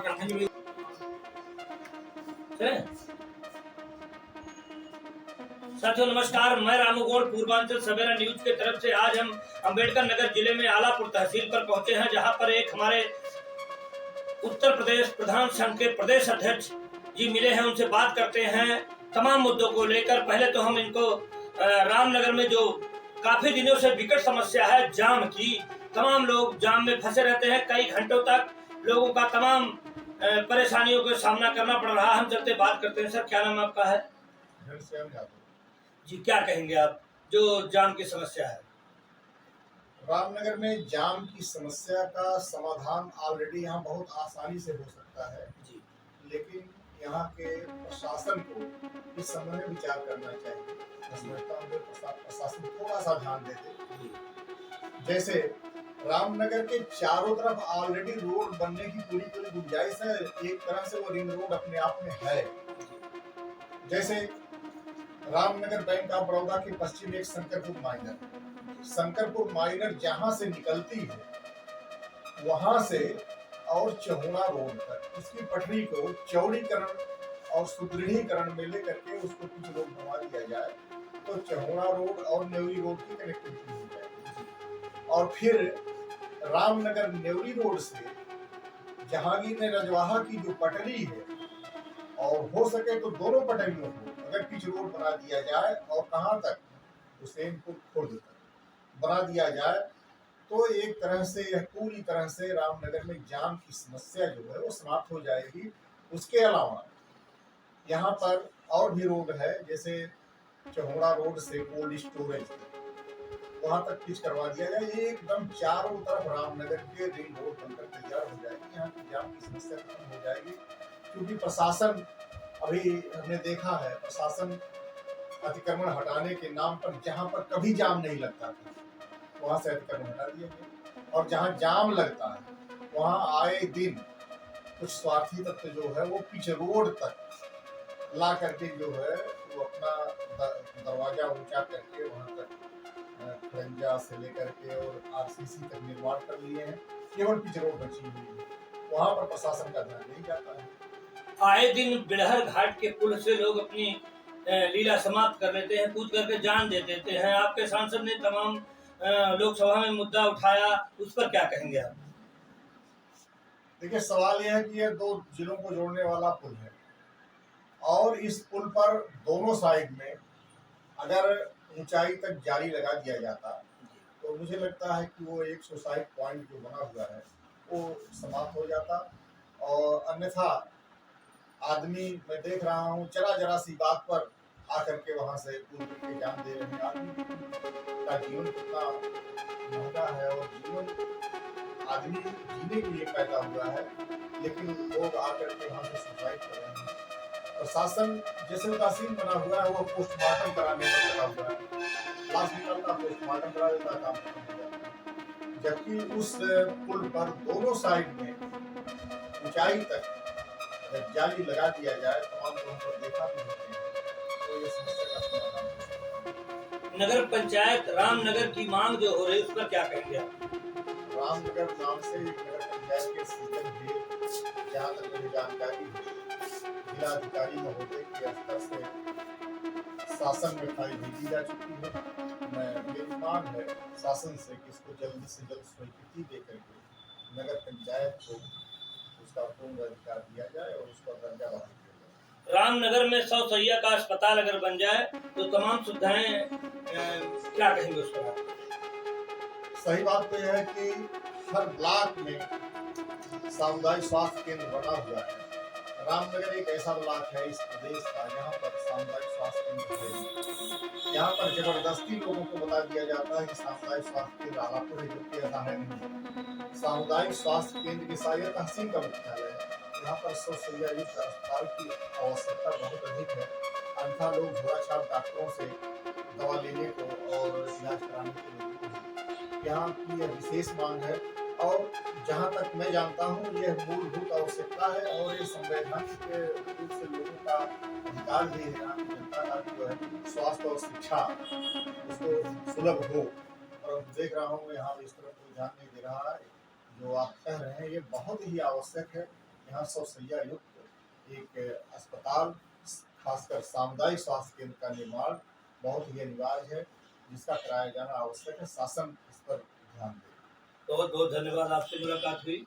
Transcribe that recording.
साथियों नमस्कार, मैं रामू गौड़ पूर्वांचल सवेरा न्यूज के तरफ से आज हम अंबेडकर नगर जिले में आलापुर तहसील पर पहुंचे हैं, जहां पर एक हमारे उत्तर प्रदेश प्रधान संघ के प्रदेश अध्यक्ष जी मिले हैं। उनसे बात करते हैं तमाम मुद्दों को लेकर। पहले तो हम इनको रामनगर में जो काफी दिनों से विकट समस्या है जाम की, तमाम लोग जाम में फंसे रहते हैं, कई घंटों तक लोगों का तमाम परेशानियों का सामना करना पड़ रहा है। हम चलते बात करते हैं। सर, क्या नाम आपका है? जी, क्या कहेंगे आप जो जाम की समस्या है? रामनगर में जाम की समस्या का समाधान ऑलरेडी यहाँ बहुत आसानी से हो सकता है जी, लेकिन यहाँ के प्रशासन को इस संबंध में विचार करना चाहिए। मैं समझता हूँ कि प्रशासन थोड़ा सा ध्यान देते। जैसे रामनगर के चारों तरफ ऑलरेडी रोड बनने की पूरी गुंजाइश है, एक तरह से वो रिंग रोड अपने आप में है। जैसे रामनगर बैंक ऑफ बड़ौदा के पश्चिम एक शंकरपुर माइनर जहां से निकलती है वहां से और चहुड़ा रोड तक इसकी पटरी को चौड़ीकरण और सुदृढ़ीकरण में लेकर के उसको कुछ रोड बनवा दिया जाए तो चहुड़ा रोड और नेवरी रोड की कनेक्टिविटी हो जाएगी। और फिर रामनगर नेवरी रोड से जहांगीर रजवाहा की जो पटरी है, और हो सके तो दोनों पटरियों को अगर पिच रोड बना दिया जाए और कहां तक हुसैनपुर खुर्द तक बना दिया जाए तो एक तरह से यह पूरी तरह से रामनगर में जाम की समस्या जो है वो समाप्त हो जाएगी। उसके अलावा यहाँ पर और भी रोड है, जैसे चौड़ा रोड से कोल्ड स्टोरेज वहां तक पिच करवा दिया जाए, ये एकदम चारों तरफ रामनगर के रिंग रोड बनकर तैयार हो जाएगी। यहाँ की जाम की समस्या खत्म हो जाएगी, क्योंकि प्रशासन अभी हमने देखा है, प्रशासन अतिक्रमण हटाने के नाम पर जहां पर कभी जाम नहीं लगता था वहां से अतिक्रमण हटा दिए गए, और जहां जाम लगता है वहां आए दिन कुछ स्वार्थी तत्व जो है वो पिच रोड तक ला करके जो है वो अपना दरवाजा ऊंचा करके वहां तक खरंजा से लेकर के और आरसीसी तक निर्माण कर लिए हैं। केवल पिच रोड बची हुई है, वहां पर प्रशासन का ध्यान नहीं जाता है। आए दिन बिड़हर घाट के पुल से लोग अपनी लीला समाप्त कर लेते हैं, कूद करके जान दे देते हैं। आपके सांसद ने तमाम लोकसभा में मुद्दा उठाया, उस पर क्या कहेंगे आप? देखिए, सवाल यह है कि यह दो जिलों को जोड़ने वाला पुल है और इस पुल पर दोनों साइड में अगर ऊंचाई तक जाली लगा दिया जाता तो मुझे लगता है कि वो एक सुसाइड पॉइंट जो बना हुआ है वो समाप्त हो जाता। और अन्यथा आदमी, मैं देख रहा हूँ जरा सी बात पर आकर के वहां से कूद के जान दे रहे हैं। आदमी का जीवन कितना महंगा है और जीवन आदमी जीने के लिए पैदा हुआ है, लेकिन लोग आकर के वहां से सुसाइड कर रहे हैं। प्रशासन जैसे उदासीन बना हुआ है, वो पोस्टमार्टम कराने में लगा हुआ है, लाश निकलता पोस्टमार्टम करा देता, काम खत्म हो जाता। जबकि उस पुल पर दोनों साइड में ऊंचाई तक अगर जाली लगा दिया जाए, तमाम लोगों को देखा भी होते हैं, तो ये समस्या का समाधान हो सकता है। नगर पंचायत रामनगर की मांग जो हो रही है उस पर क्या कहेंगे आप? रामनगर नाम से नगर पंचायत के सीजन भी, जहाँ तक मुझे जानकारी है, जिलाधिकारी महोदय के स्तर से शासन में फाइल भेजी जा चुकी है। मेरी मांग है शासन से कि इसको जल्दी से जल्द स्वीकृति दे करके नगर पंचायत को उसका पूर्ण अधिकार दिया जाए और उसका दर्जा बहाल किया जाए। रामनगर में 100 सैया का अस्पताल अगर बन जाए तो तमाम सुविधाएं, क्या कहेंगे उस पर? सही बात तो यह है कि हर ब्लॉक में सामुदायिक स्वास्थ्य केंद्र बना हुआ है। रामनगर एक ऐसा ब्लॉक है इस प्रदेश का जहाँ पर सामुदायिक स्वास्थ्य केंद्र है। यहाँ पर जबरदस्ती लोगों को बता दिया जाता है कि सामुदायिक स्वास्थ्य केंद्र आलापुर है, जबकि ऐसा है नहीं। सामुदायिक स्वास्थ्य केंद्र की साइड तहसील का मुख्यालय है। यहाँ पर 100 सैया युक्त अस्पताल की आवश्यकता बहुत अधिक है, अन्यथा लोग घोड़ा छाप डॉक्टरों से दवा लेने को और इलाज कराने के लिए यहाँ की यह विशेष मांग है। और जहाँ तक मैं जानता हूँ यह मूलभूत आवश्यकता है और ये संवैधानिक रूप से लोगों का अधिकार भी है। यहाँ की जनता का जो है स्वास्थ्य और शिक्षा उसको सुलभ हो, और देख रहा हूँ यहाँ इस तरफ कोई ध्यान नहीं दे रहा है। जो आप कह रहे हैं ये बहुत ही आवश्यक है यहाँ 100 शैय्या युक्त एक अस्पताल, खासकर सामुदायिक स्वास्थ्य केंद्र का निर्माण बहुत ही अनिवार्य है, जिसका कराया जाना आवश्यक है। शासन इस पर ध्यान दे। बहुत बहुत धन्यवाद, आपसे मुलाकात हुई।